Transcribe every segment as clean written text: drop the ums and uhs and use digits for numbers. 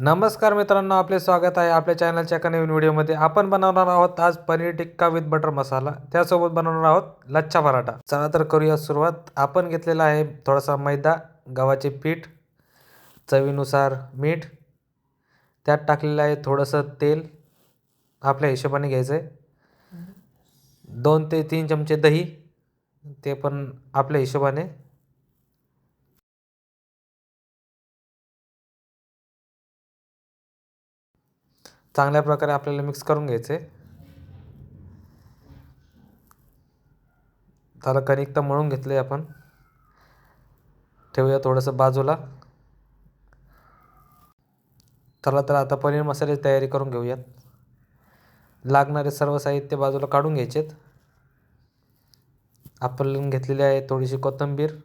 नमस्कार मित्रांनो, आपले स्वागत आहे आपल्या चॅनलच्या एका नवीन व्हिडिओमध्ये. आपण बनवणार आहोत आज पनीर टिक्का विथ बटर मसाला. त्यासोबत बनवणार आहोत लच्छा पराठा. चला तर करूया सुरुवात. आपण घेतलेला आहे थोडासा मैदा, गव्हाचे पीठ, चवीनुसार मीठ, त्यात टाकलेलं आहे थोडंसं तेल, आपल्या हिशोबाने घ्यायचं आहे. 2 ते 3 चमचे दही, ते पण आपल्या हिशोबाने. चांगल्या प्रकारे आपल्याला मिक्स करून घ्यायचं आहे. त्याला कणिक तर मळून घेतले आपण, ठेवूया थोडंसं बाजूला. चला तर आता पनीर मसाल्याची तयारी करून घेऊयात. लागणारे सर्व साहित्य बाजूला काढून घ्यायचेत. आपण घेतलेली आहे थोडीशी कोथिंबीर,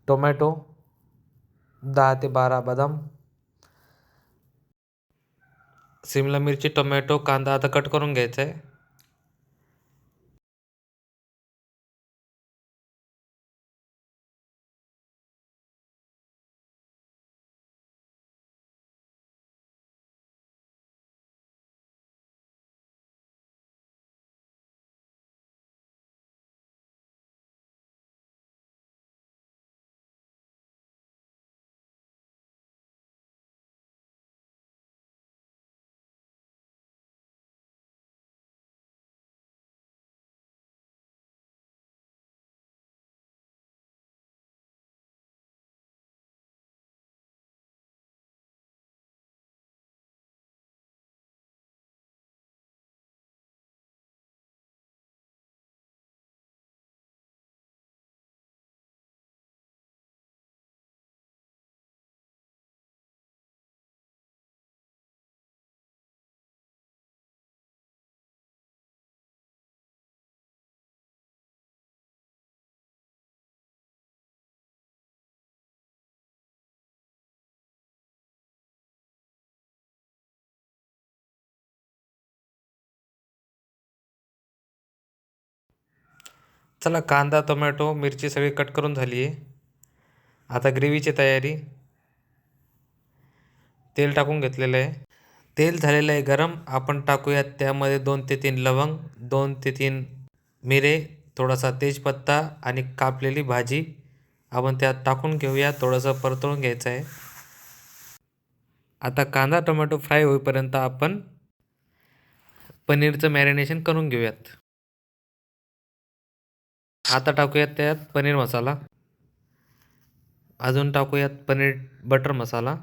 टोमॅटो, 10 ते 12 बदाम, शिमला मिरची, टोमॅटो, कांदा आता कट करून घ्यायचा आहे. चला, कांदा, टोमॅटो, मिरची सगळी कट करून झाली आहे. आता ग्रेव्हीची तयारी. तेल टाकून घेतलेलं आहे. तेल झालेलं आहे गरम. आपण टाकूयात त्यामध्ये 2 ते 3 लवंग, 2 ते 3 मिरे, थोडासा तेजपत्ता आणि कापलेली भाजी आपण त्यात टाकून घेऊया. थोडंसं परतवून घ्यायचं आहे. आता कांदा टोमॅटो फ्राय होईपर्यंत आपण पनीरचं मॅरिनेशन करून घेऊयात. आता टाकूयात त्यात पनीर मसाला, अजून टाकूयात पनीर बटर मसाला,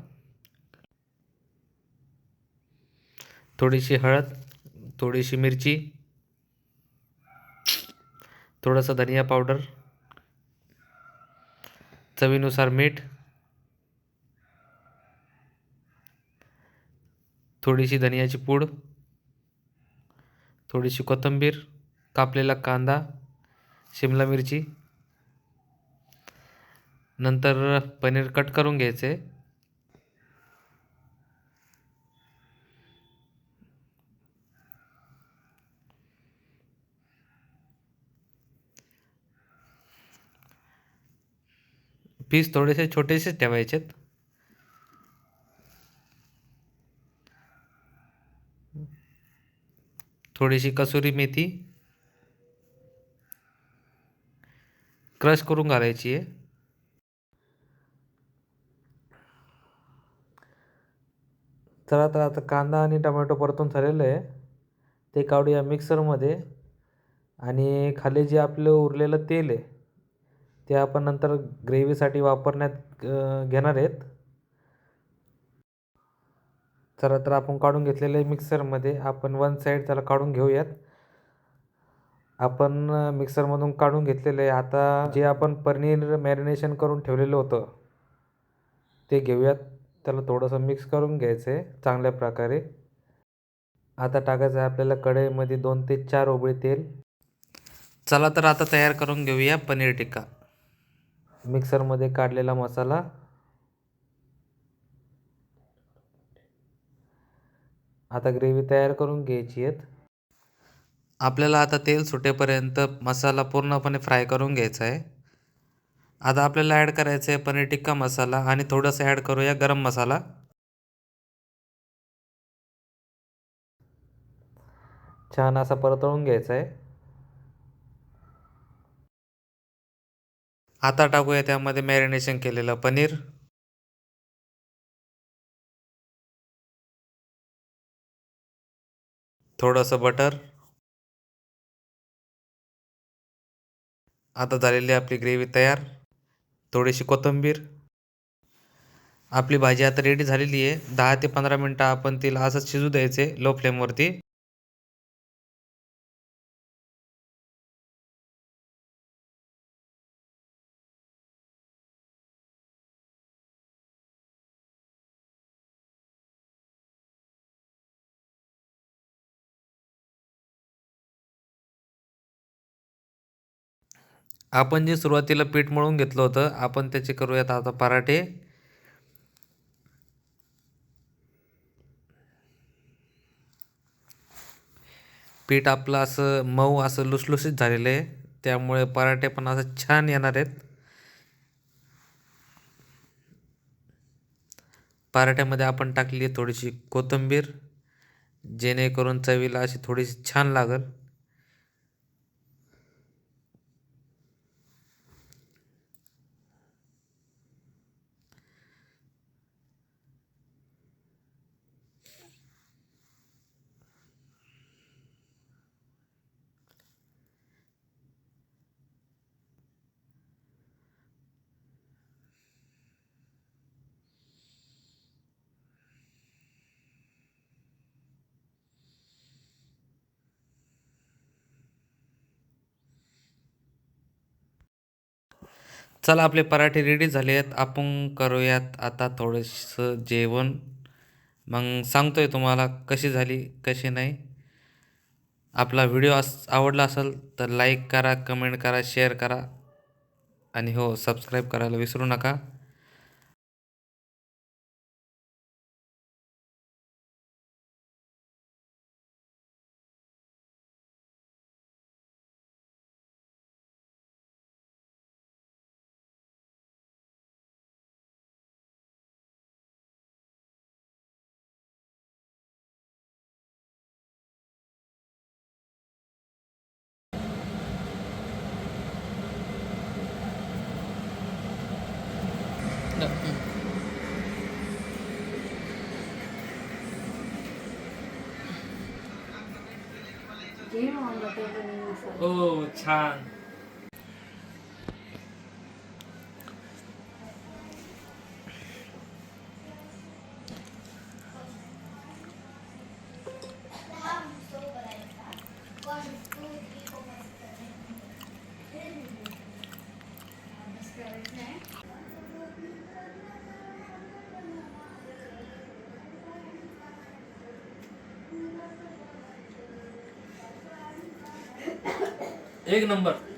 थोडीशी हळद, थोडीशी मिरची, थोडंसं धनिया पावडर, चवीनुसार मीठ, थोडीशी धनियाची पूड, थोडीशी कोथिंबीर, कापलेला कांदा, शिमला मिरची, नंतर पनीर कट करून घ्यायचे. पीस थोडेसे छोटेसेच ठेवायचेत. थोडीशी कसुरी मेथी क्रश करून घालायची आहे. चला तर आता कांदा आणि टोमॅटो परतून झालेलं आहे. ते काढूया मिक्सरमध्ये. आणि खाली जे आपलं उरलेलं तेल आहे ते आपण नंतर ग्रेव्हीसाठी वापरण्यात घेणार आहेत. चला तर आपण काढून घेतलेलं आहे मिक्सरमध्ये. आपण वन साईड त्याला काढून घेऊयात. आपण मिक्सरमधून काढून घेतलेलं आहे. आता जे आपण पनीर मॅरिनेशन करून ठेवलेलं होतं ते घेऊयात. त्याला थोडंसं मिक्स करून घ्यायचं आहे चांगल्या प्रकारे. आता टाकायचं आहे आपल्याला कढईमध्ये 2 ते 4 ओबळी तेल. चला तर आता तयार करून घेऊया पनीर टिक्का. मिक्सरमध्ये काढलेला मसाला, आता ग्रेव्ही तयार करून घ्यायची आहे. आपल्याला आता तेल सुटेपर्यंत मसाला पूर्णपणे फ्राय करून घ्यायचा आहे. आता आपल्याला ॲड करायचं आहे पनीर टिक्का मसाला आणि थोडंसं ॲड करूया गरम मसाला. छान असा परतवून घ्यायचा आहे. आता टाकूया त्यामध्ये मॅरिनेशन केलेलं पनीर. थोडंसं बटर. आता झालेली आपली ग्रेव्ही तयार. थोडीशी कोथिंबीर. आपली भाजी आता रेडी झालेली आहे. 10 ते 15 मिनटं आपण तिला असंच शिजू द्यायचे लो फ्लेमवरती. आपण जे सुरुवातीला पीठ मळून घेतलं होतं, आपण त्याचे करूयात आता पराठे. पीठ आपलं असं मऊ असं लुसलुसीत झालेलं आहे, त्यामुळे पराठे पण असं छान येणार आहेत. पराठ्यामध्ये आपण टाकली आहे थोडीशी कोथिंबीर, जेणेकरून चवीला अशी थोडीशी छान लागल. चला आपले पराठे रेडी झाले आहेत. आपण करूयात आता थोडंसं जेवण. मग सांगतोय तुम्हाला कशी झाली कशी नाही. आपला व्हिडिओ आवडला असेल तर लाईक करा, कमेंट करा, शेअर करा आणि हो सबस्क्राईब करायला विसरू नका. हो छान. एक नंबर.